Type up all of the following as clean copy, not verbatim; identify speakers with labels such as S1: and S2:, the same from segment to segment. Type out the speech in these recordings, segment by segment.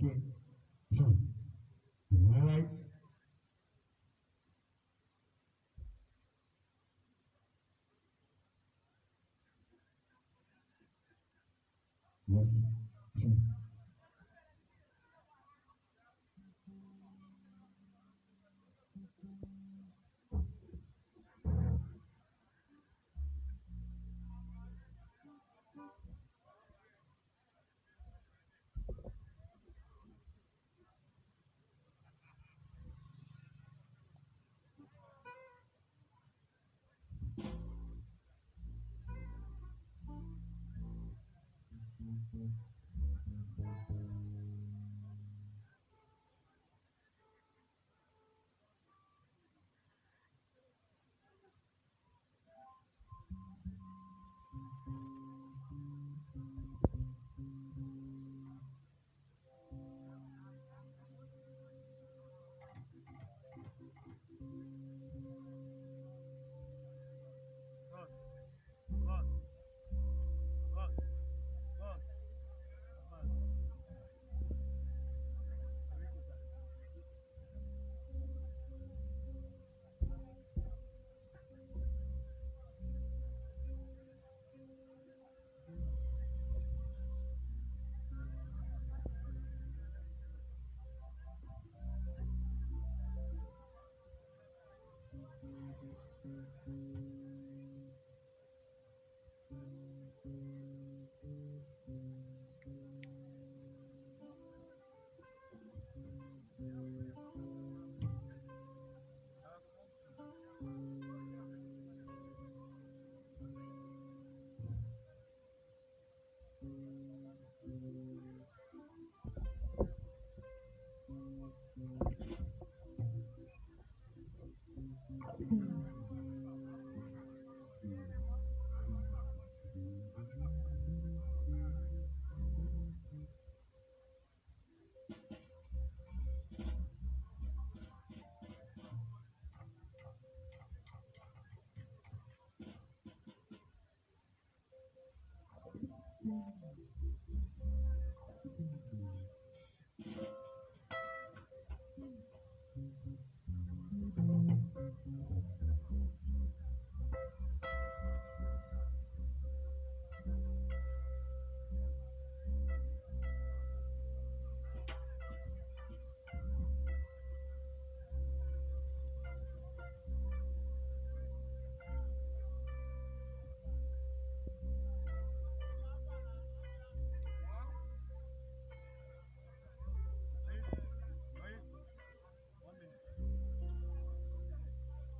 S1: Okay. So, all right. Yes. Two.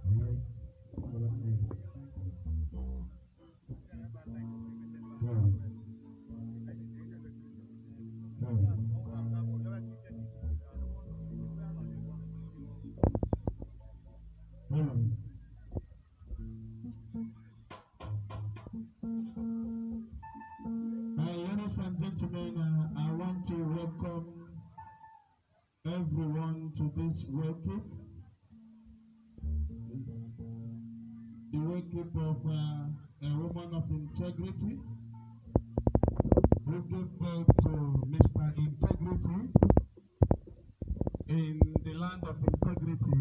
S1: All right. Scholar A. Right. Right. Right. Ladies and gentlemen, I want to welcome everyone to this worship, the worship of a woman of integrity, who gave birth to Mr. Integrity in the land of integrity,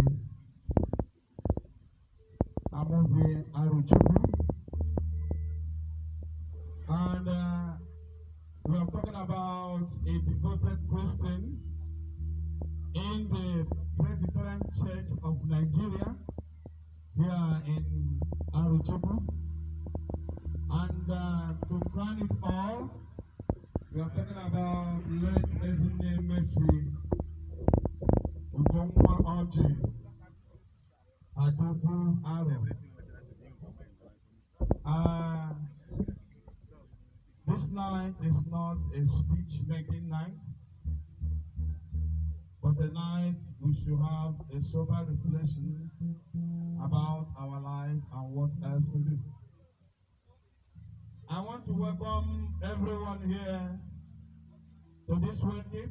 S1: Amovi Aruchubu. And we are talking about a devoted Christian in the Presbyterian Church of Nigeria, here in Aruchubu. And to crown it all, we are talking about late Ezine Mercy Ugomwa Oji Adobu Aro. This night is not a speech-making night, but a night we should have a sober reflection about our life and what else to do. I want to welcome everyone here to this worship.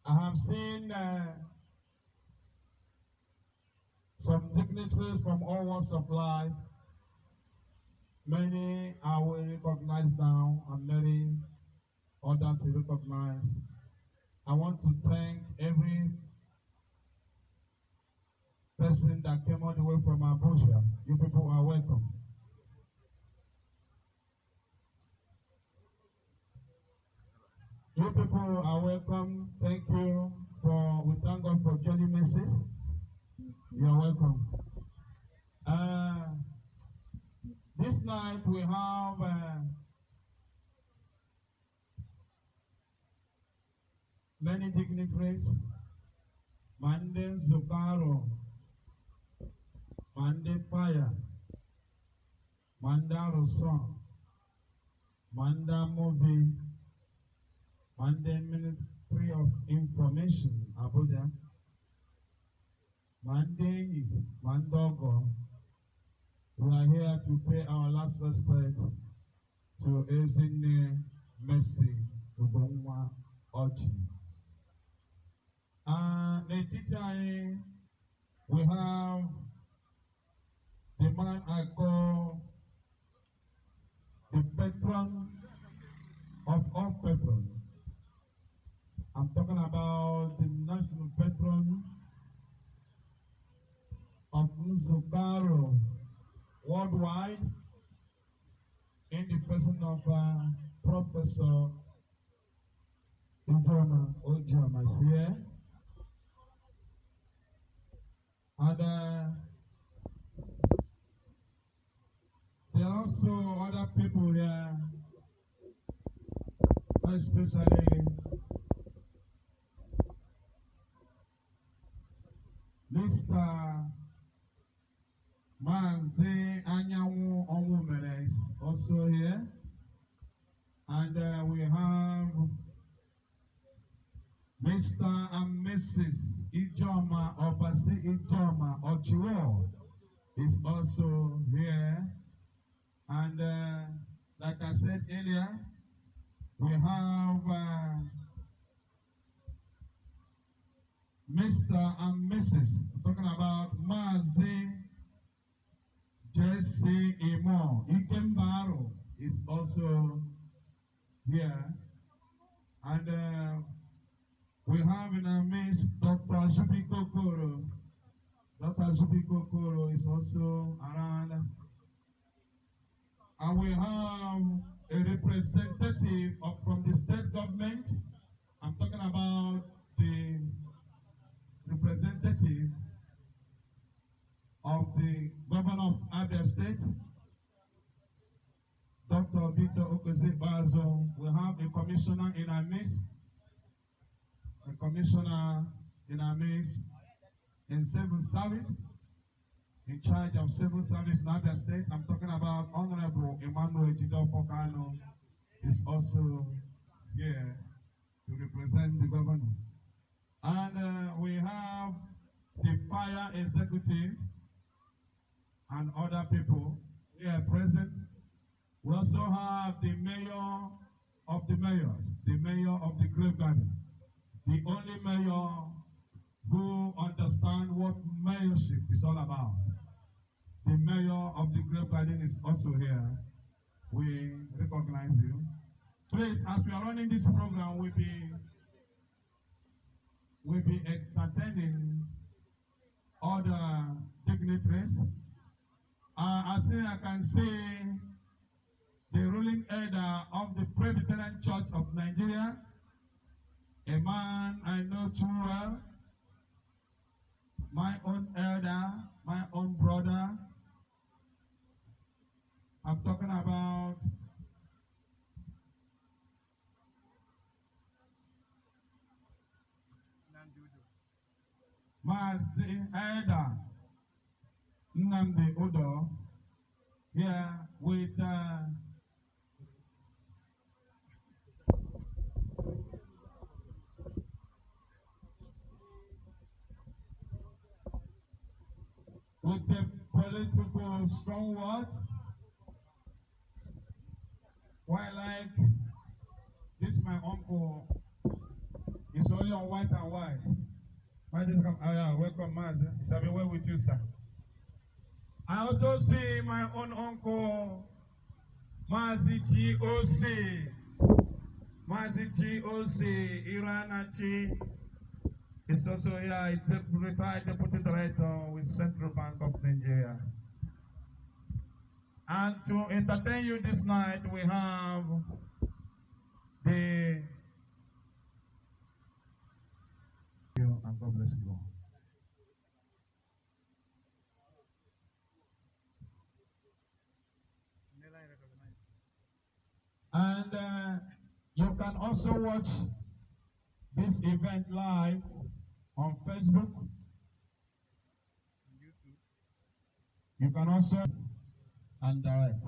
S1: I have seen some dignitaries from all walks of life. Many are we recognized now, and many others to recognize. I want to thank every person that came all the way from Abuja. You people are welcome. You people are welcome. Thank you we thank God for joining messages. You are welcome. This night we have many dignitaries. Mande Zokaro, Mande Fire, Manda Rosan, Manda Movie, Mande Ministry of Information, Abuja, Mande Mandogo. We are here to pay our last respect to Ezine Mercy Ubonwa Ochi. We have the man I call the patron of all patrons. I'm talking about the national patron of Nzukaro worldwide, in the person of Professor Ijoma Ojama is here. And there are also other people here, especially Mr. Manze Anyanwu Onwumere is also here. And we have Mr. and Mrs. Ijoma Obasi Ijoma Ochiwo is also here. And like I said earlier, we have Mr. and Mrs. I'm talking about Mazi Jesse Imo Ikembaro is also here. And we have in our midst Dr. Zubi Kokoro. Dr. Zubi Kokoro is also around. And we have a representative from the state government. I'm talking about the representative of the governor of Abia State, Dr. Victor Okoze Bazo. We have a commissioner in our midst, in civil service, in charge of civil service in Abia State. I'm talking about Honorable Emmanuel Jidofo Kano is also here to represent the governor. And we have the fire executive and other people here present. We also have the mayor of the mayors, the mayor of the Grave Garden, the only mayor who understands what mayorship is all about. The mayor of the Grave Garden is also here. We recognize you. Please, as we are running this program, we'll be entertaining other dignitaries. I think I can say the ruling elder of the Presbyterian Church of Nigeria, a man I know too well, my own elder, my own brother. I'm talking about Mazi Elder Nnamdi Udo, here with a political strong word. Why, like this, my uncle is only on white and white. By the Welcome, Mazi. It shall be well with you, sir. I also see my own uncle, Mazi GOC. Mazi GOC, Iranachi. Is also here, is the retired deputy director with Central Bank of Nigeria. And to entertain you this night, we have the and God bless you all. And you can also watch this event live on Facebook. You can also and direct.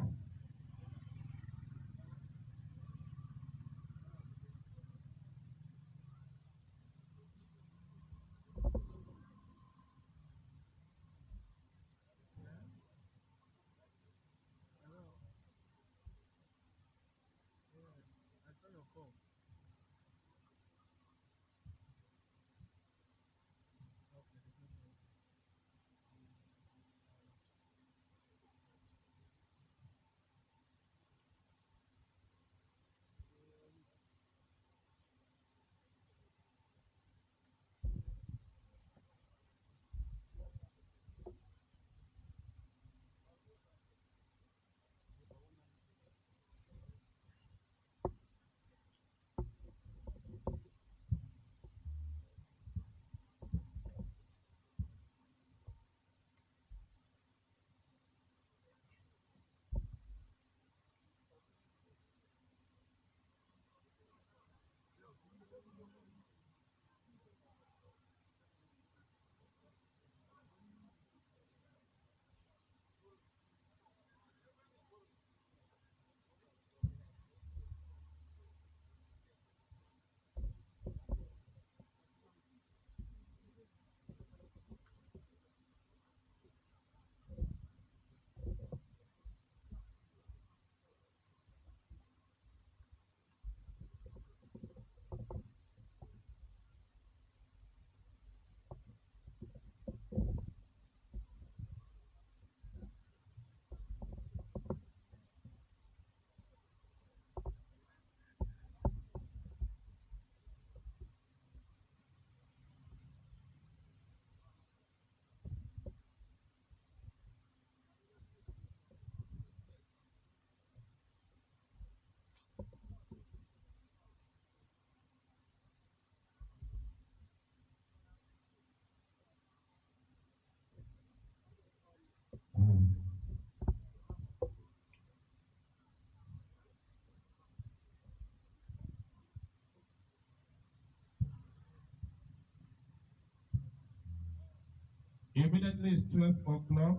S1: Immediately it's 12 o'clock.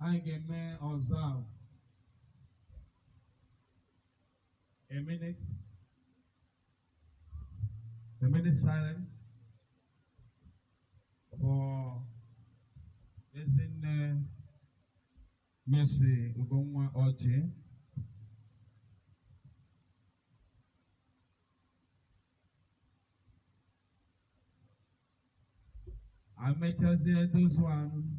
S1: I may observe a minute silence for Ezinne Mercy Ugonwa Ochi. I may just say those one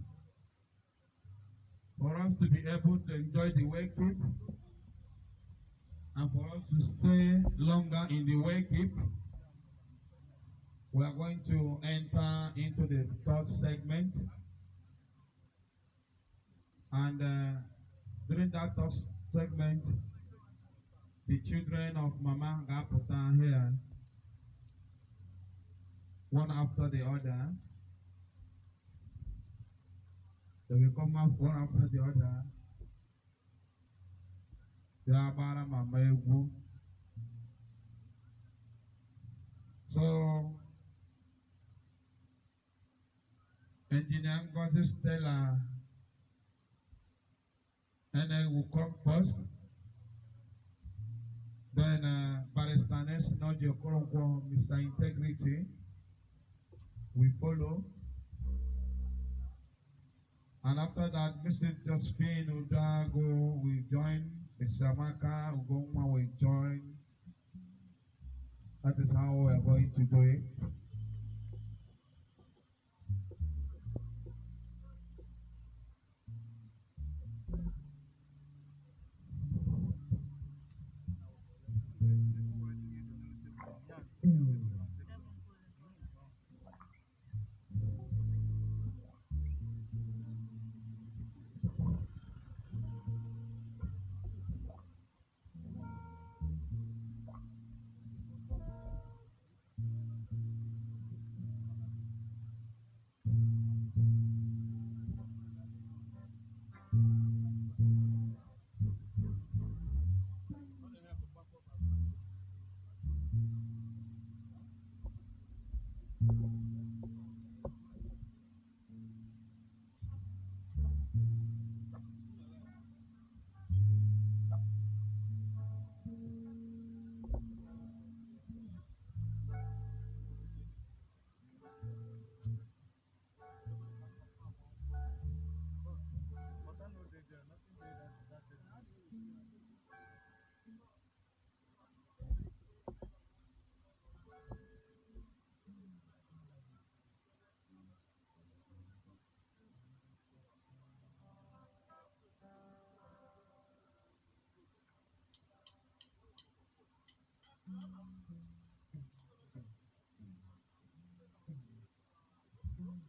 S1: for us to be able to enjoy the wake keep and for us to stay longer in the wake keep. We are going to enter into the third segment, and during that third segment, the children of Mama Gapota here, one after the other. They will come up one after the other. They are Bara Mama Egu. So, Engineer Ngozi Stella, and I will come first. Then Barrister Nelson Ojo Okoronkwo, Mr. Integrity, we follow. And after that, Mrs. Josephine Udago will join. Mr. Amaka Ugoma will join. That is how we are going to do it.
S2: Thank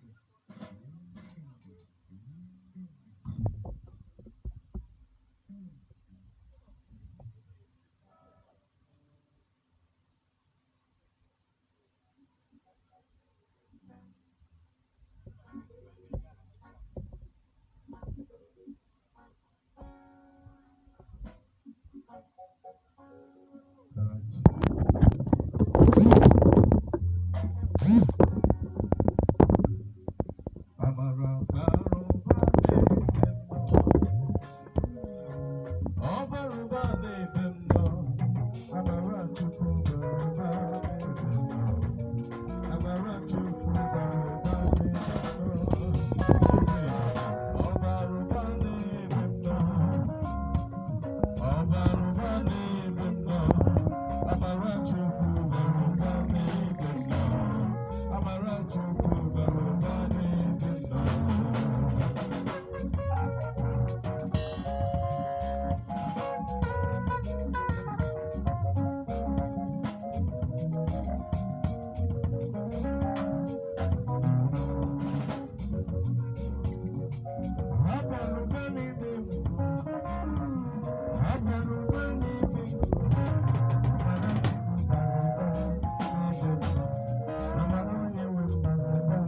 S2: you.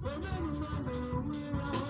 S2: Onye mma mere onwe ya.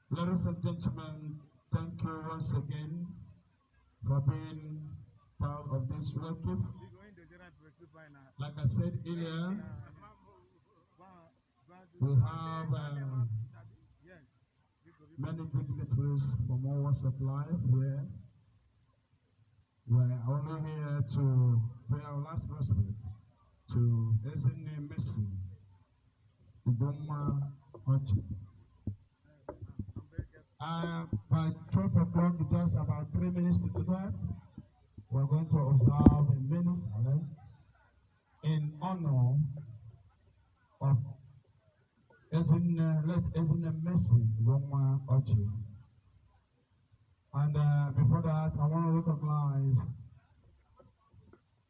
S1: Ladies and gentlemen, thank you once again for being part of this worship. Like I said earlier, we have many dignitaries from all walks of life here. We're only here to pay our last respect to Ezinne Messi Udoma Ochi. By 12 o'clock, just about 3 minutes to 12, we're going to observe a minute in honor of Ezinne Messi Udoma Ochi. And before that, I want to recognize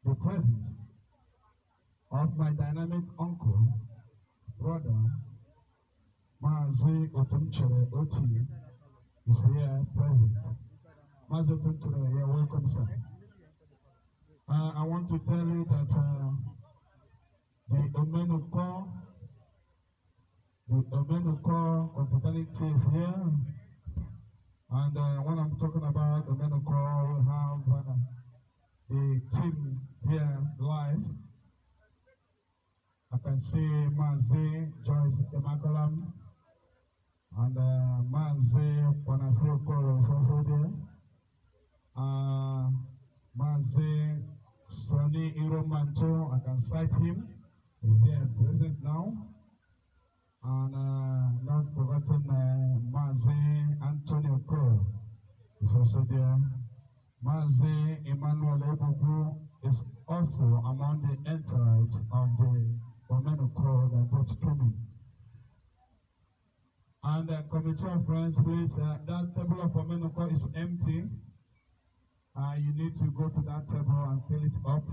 S1: the presence of my dynamic uncle, brother, Mazi Otumchere Oti, is here present. Mazi Otumchere, you're welcome, sir. I want to tell you that the Omenuko of Fidelity is here. And when I'm talking about Omenuko, we have a team here live. I can see Mazi Joyce Emakalam and Mazi Panasio Koro is also there. Mazi Sonny Iromancho, I can cite him, he's there present now. And not forgotten Mazi Antonio Koro is also there. Mazi Emmanuel Ebugu is also among the entourage of the Omenuko that was coming. And the committee of friends, please, that table of Omenuko is empty. You need to go to that table and fill it up.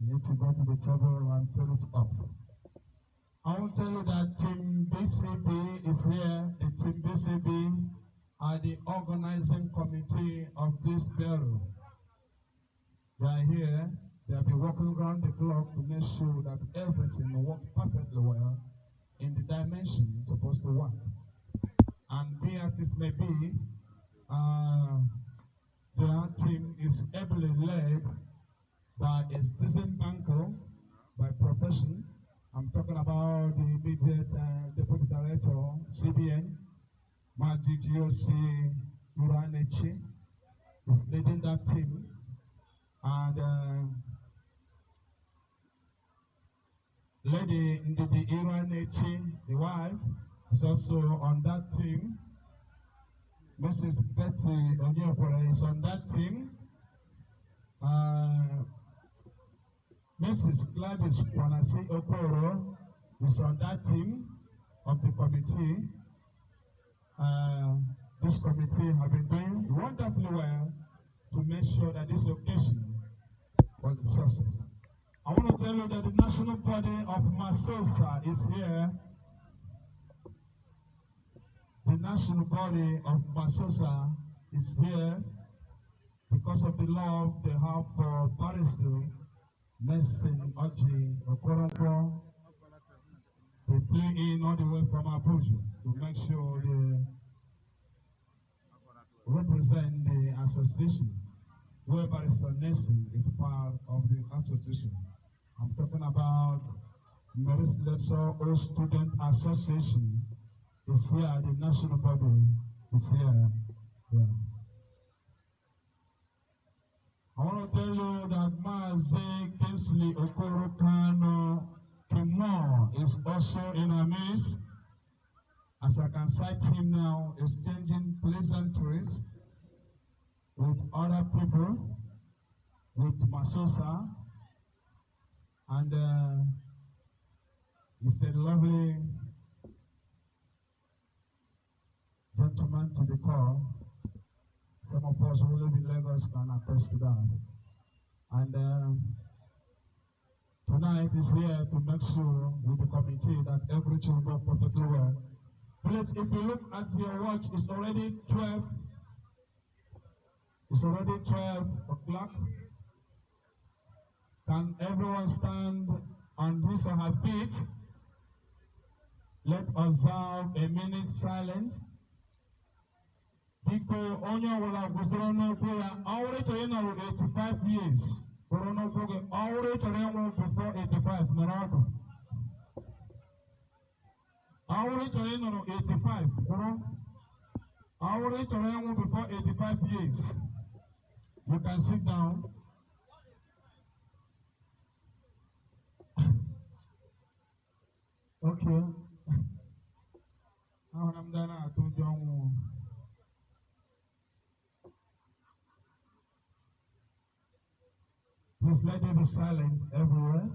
S1: You need to go to the table and fill it up. I will tell you that Team BCB is here. The Team BCB are the organizing committee of this burial. They are here. They have been working around the clock to make sure that everything will work perfectly well in the dimension it's supposed to work. And be as it may be, their team is ably led by a seasoned banker by profession. I'm talking about the immediate Deputy Director, CBN, Maji GOC Uranechi, is leading that team. And Lady Ndidi Uranechi, the wife, is also on that team. Mrs. Betty Onyekore is on that team. Mrs. Gladys Kwanasi Okoro is on that team of the committee. This committee have been doing wonderfully well to make sure that this occasion was a success. I want to tell you that the national body of Masosa is here. The national body of Masosa is here because of the love they have for Barrister Messi Ochi Okoronkwo. They flew in all the way from Abuja to make sure they represent the association where Barrister Messi is part of the association. I'm talking about Maris Lesser Old Student Association is here, the national body is here. Yeah. I want to tell you that Mazi Kingsley Okoro Kano Kimmo is also in our midst. As I can cite him now, exchanging pleasantries with other people, with Masosa, and he's a lovely gentleman to the core. Some of us who live in Lagos can attest to that. And tonight is here to make sure with the committee that everything will go perfectly well. Please, if you look at your watch, it's already 12. It's already 12 o'clock. Can everyone stand on his or her feet? Let's observe a minute silence. Because onye wala gusoro n'okwu ya, already to 85 years. Corona program already to before 85. Narado. Already to 85. Already to before 85 years. You can sit down. Okay. I'm done. I told you. Please let there be silence everywhere.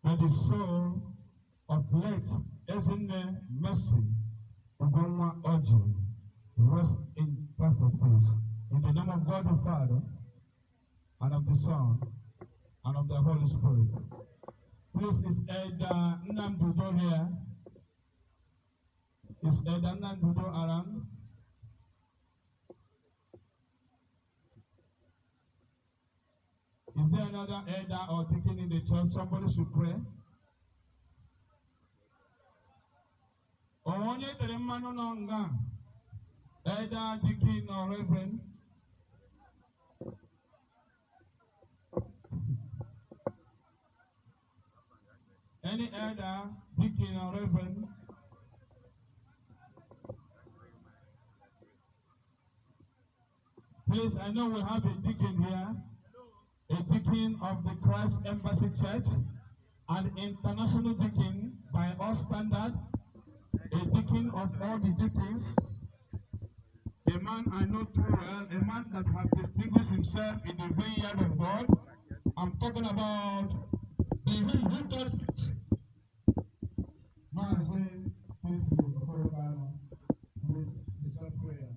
S1: And the soul of late Ezinne Mercy Ugonwa Oji rest in perfect peace. In the name of God the Father, and of the Son, and of the Holy Spirit. Please, is Elder Nnamdudo here? Is Elder Nnamdudo around? Is there another elder or deacon in the church? Somebody should pray. Onye tere mmanụ n'ọnga, elder, deacon, or reverend. Any elder, deacon, or reverend? Please, I know we have a deacon here. A deacon of the Christ Embassy Church, an international deacon by all standards, a deacon of all the deacons, a man I know too well, a man that has distinguished himself in the vineyard of God. I'm talking about the who does it. Mazi, please start prayer.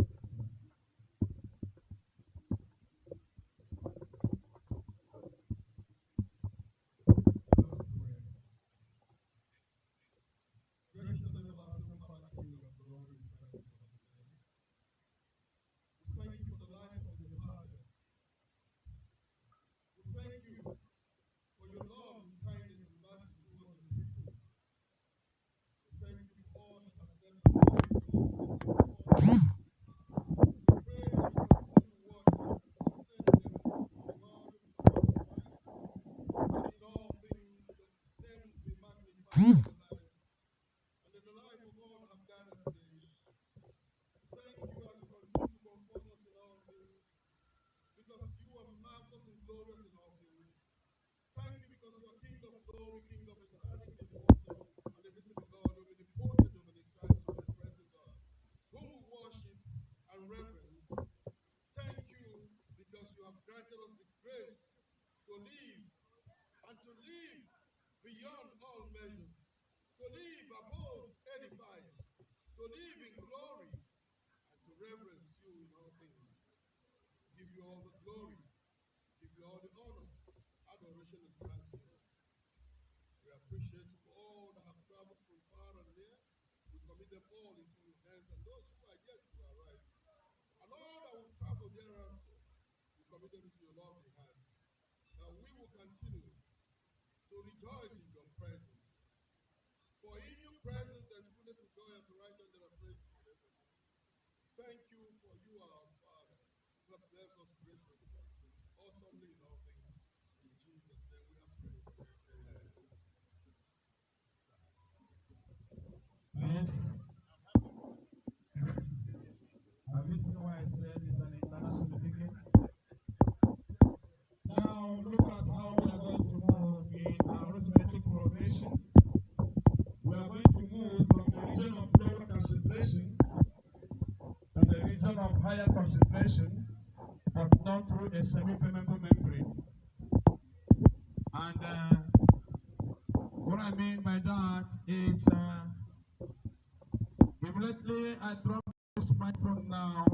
S2: Beyond all beyond measure, to live above any fire, to live in glory, and to reverence you in all things. Give you all the glory, give you all the honor, adoration, and thanksgiving. We appreciate you for all that have traveled from far and near. We commit them all into your hands, and those who are yet to arrive, and all that will travel thereafter, we commit them into your lovely hands. That we will continue to rejoice in your presence. For in your presence there's fullness of joy, at the right hand there are praise forevermore. Thank you, for you are our Father. You have blessed us graciously, awesomely in all things. In Jesus' name we have prayed. Amen.
S1: Please. Have you seen why I said it's an international meeting? Now look at how we are going to move in our arithmetic progression. We are going to move from the region of lower concentration to the region of higher concentration, but not through a semi-permeable membrane. And what I mean by that is immediately I drop this microphone now.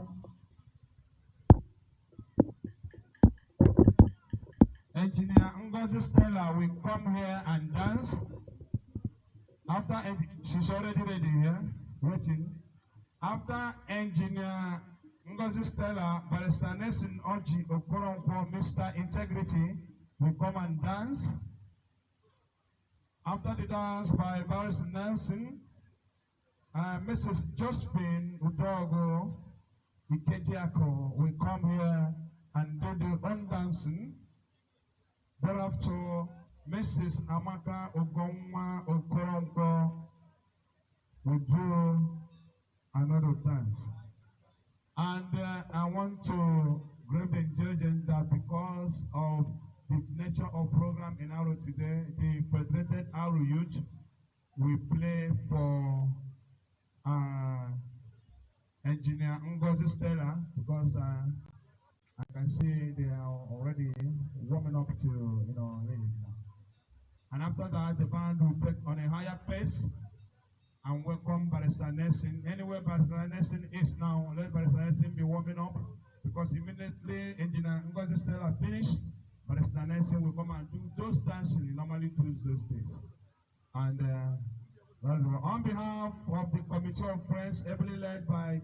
S1: Engineer Ngozi Stella will come here and dance. After she's already ready here, waiting. After Engineer Ngozi Stella, Barrister Nelson Oji Okoronkwo, Mr. Integrity, will come and dance. After the dance by Barrister Nelson, Mrs. Josephine Udogo Ikejiako will come here and do the own dancing. Thereafter, Mrs. Amaka Ogonwa Okoronkwo will do another dance. And I want to grab the intelligence that because of the nature of program in Aro today, the Federated Aro Youth will play for Engineer Ngozi Stella, because I can see they are already warming up to, ready. And after that, the band will take on a higher pace and welcome Barrister Nelson. Anywhere Barrister Nelson is now, let Barrister Nelson be warming up, because immediately Engineer Ngozi Stella finish, Barrister Nelson will come and do those dances he normally does those days. And on behalf of the Committee of Friends, ably led by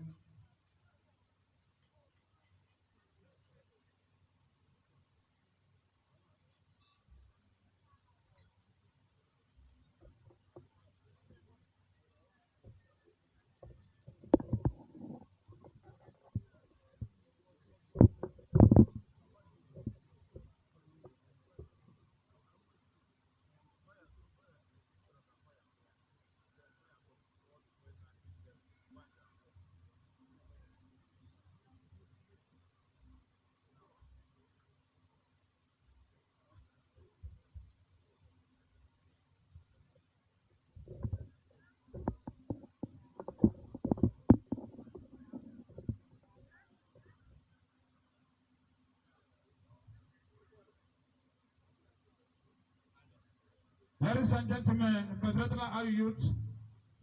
S1: Ladies and gentlemen, Federated Aro Youth,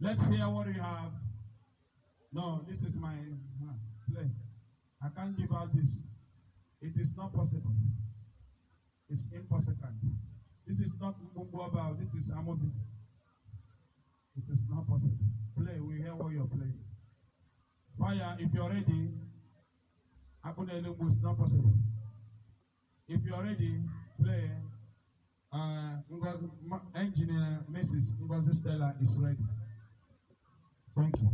S1: let's hear what you have. No, this is my play. I can't give out this. It is not possible. It's impossible. This is not Mbumbuaba, this is Amobi. It is not possible. Play, we hear what you're playing. Fire, if you're ready, Abunelungu is not possible. If you're ready, play. Engineer Mrs. Ngozi Stella is ready. Thank you.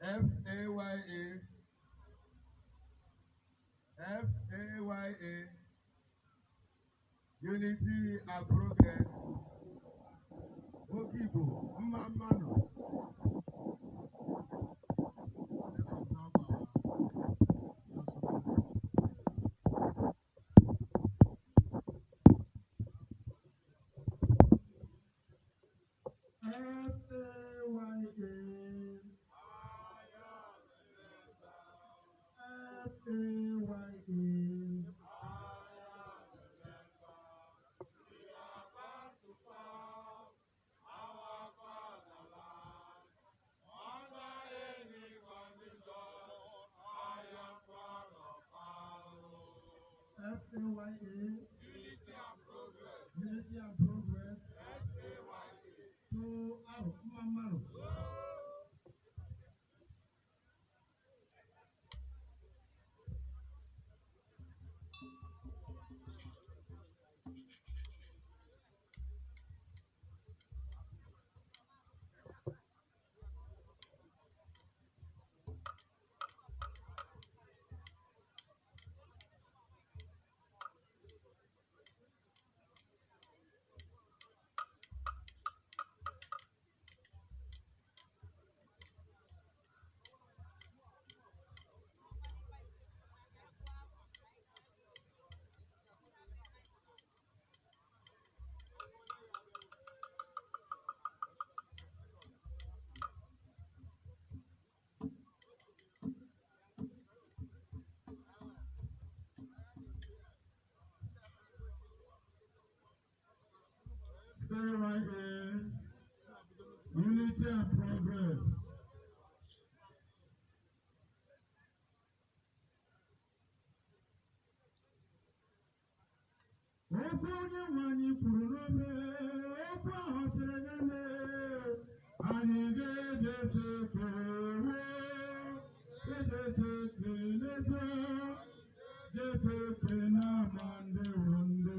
S2: F-A-Y-A. F-A-Y-A. Unity and progress. Okibo, Mmamano. Let's observe our
S3: FAYA. Unity and Progress. To Aro, Mamaro. FAYA. Unity and Progress. Okwu onye nwe anyị kwuru n'obe, okwu ahụ sịrị n'eme, anyị ga-ejesi ekele, ejesi ekele, jesi ekele n'ama ndị bụ ndị.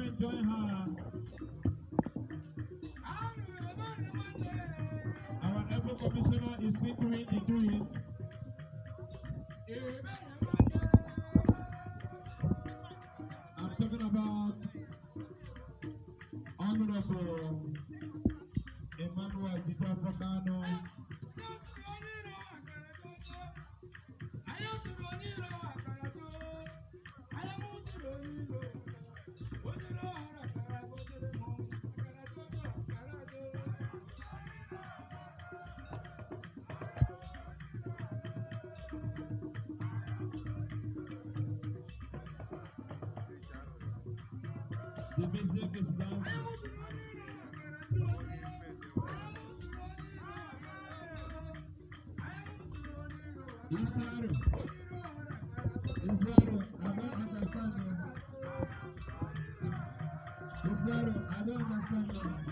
S3: friend join her. Our Ebo commissioner is still doing the doing. I'm talking about Honorable Emmanuel Ejidor Fokano. The music is down. Isaru, I don't understand you. Isaru, I don't understand you.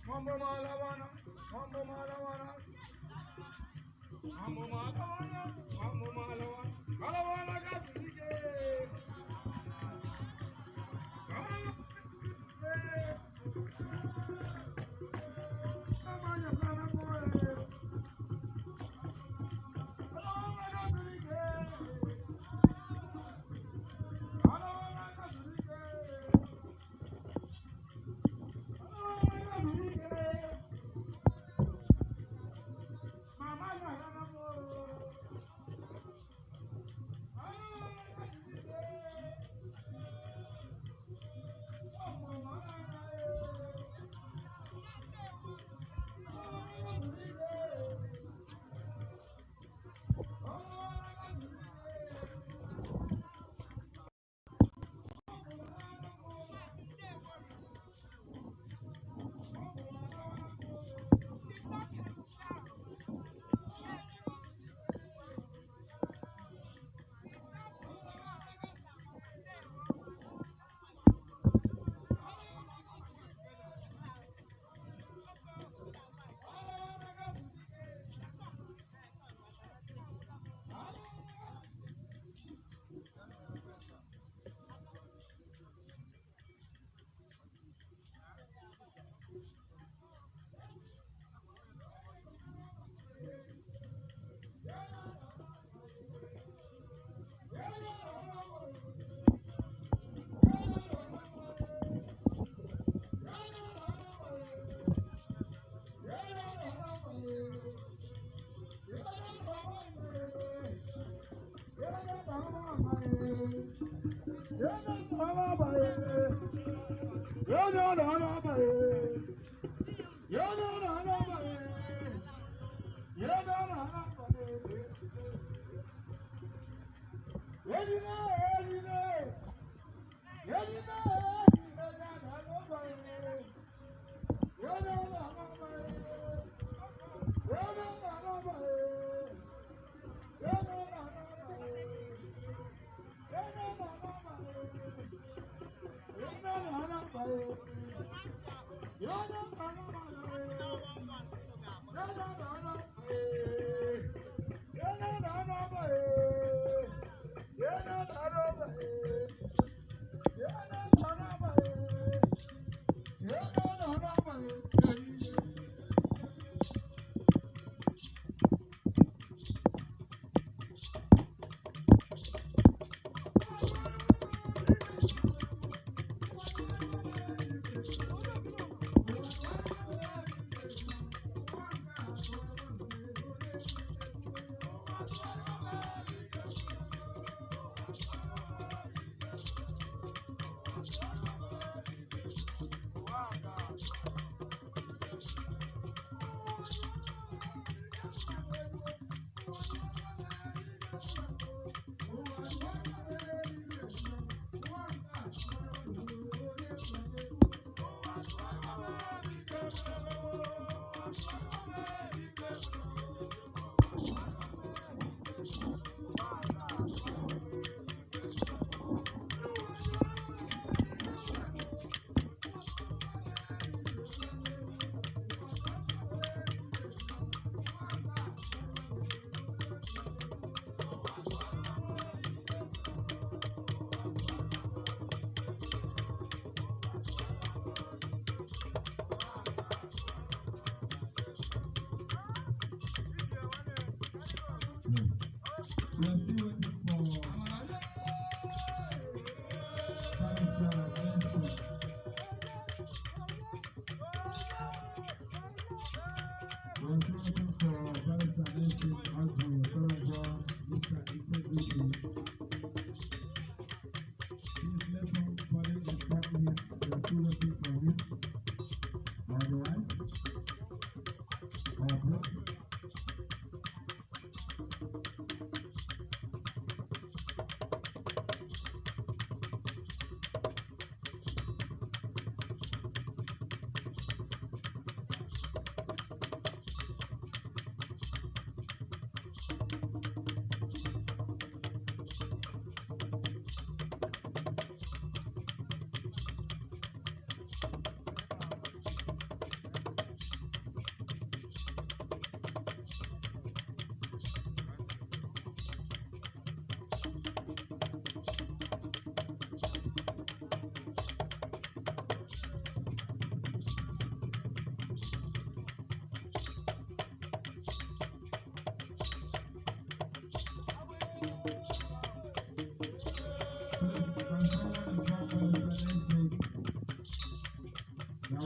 S2: Mambo Malawana, Mambo Malawana, Mambo Malawana, Mambo Malawana, Malawana Kasike.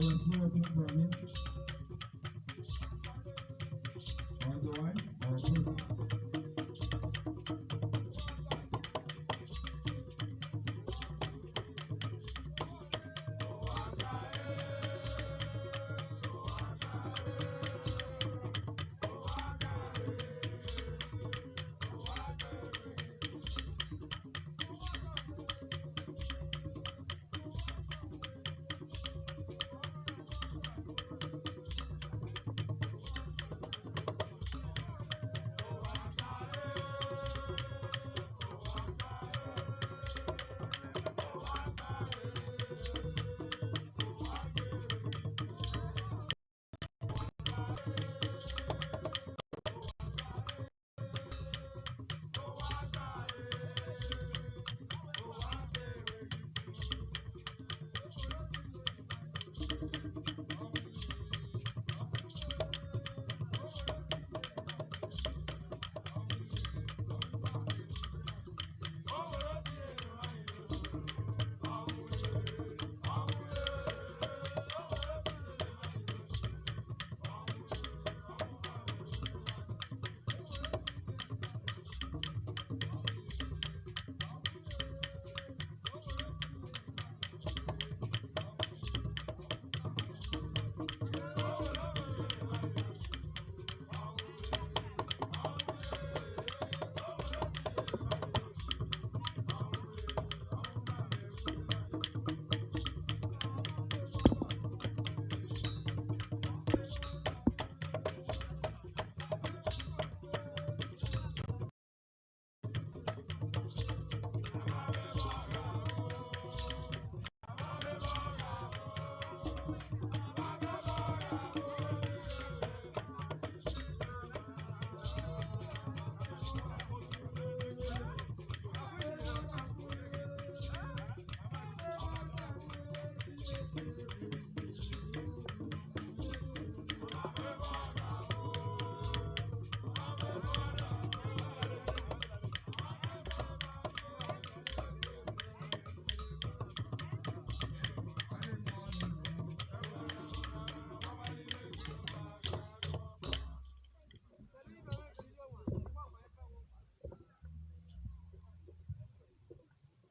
S1: was still waiting for him. On the way?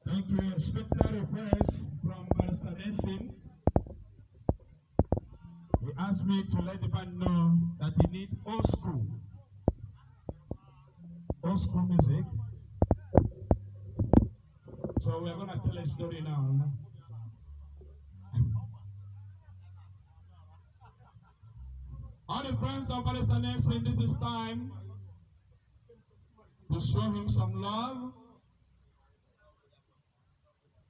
S1: Thank you. Special request from Pastor Nelson. He asked me to let the band know that he needs old school music. So we're going to tell a story now. All the friends of Pastor Nelson, this is time to show him some love.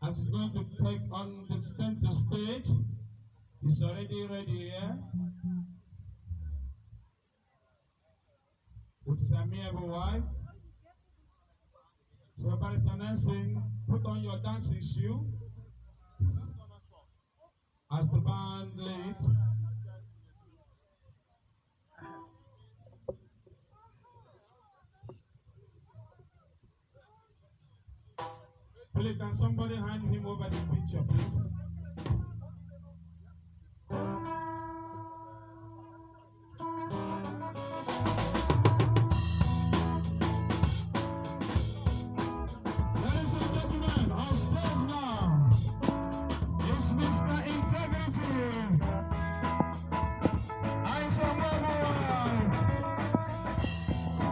S1: As he's going to take on the center stage, he's already ready here. With his amiable wife. So, Pastor Nelson, put on your dancing shoe as the band leads. Please, can somebody hand him over the picture, please? Ladies and gentlemen, on stage now is Mr. Integrity. I'm somebody.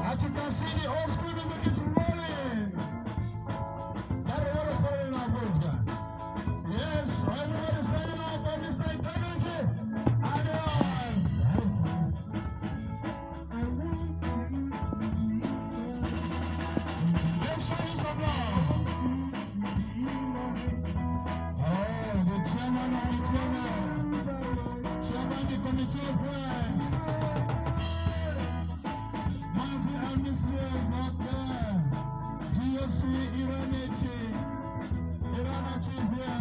S1: As you can see, the old school music is rolling. Yes, everybody standing up for Mr. Integrity. Let's show you some love. Oh, the chairman of the chairman, the committee of friends. Mazi and Mrs. Doctor, GSC Iranachi is here.